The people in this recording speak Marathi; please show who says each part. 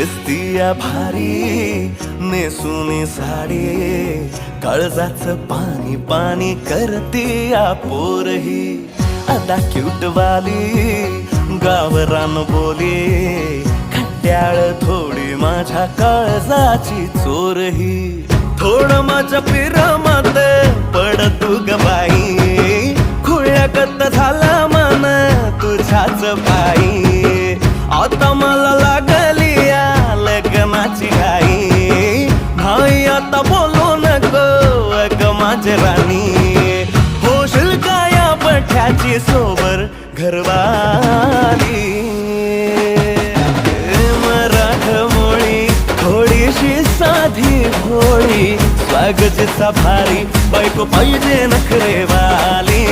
Speaker 1: दिसतीया भारी नेसुनी साडी, काळजाचं पाणी पाणी करतीया पोरही. आता क्यूटवाली गावरान बोली, खट्याळ थोडी माझ्या काळजाची चोरही. थोडं माझ्या पिरामात पड तू ग बाई, खुळ्याकत झाला मन तुझ्याच पायी. आता मला लागली या लग्नाची घाई, नाही आता बोलू नको अग माझी राणी. होशील का या पठ्याची सोबर घरवाली. मराठमोळी थोडीशी साधी भोळी, स्वागतीचा भारी बायको पाहिजे नखरेवाली.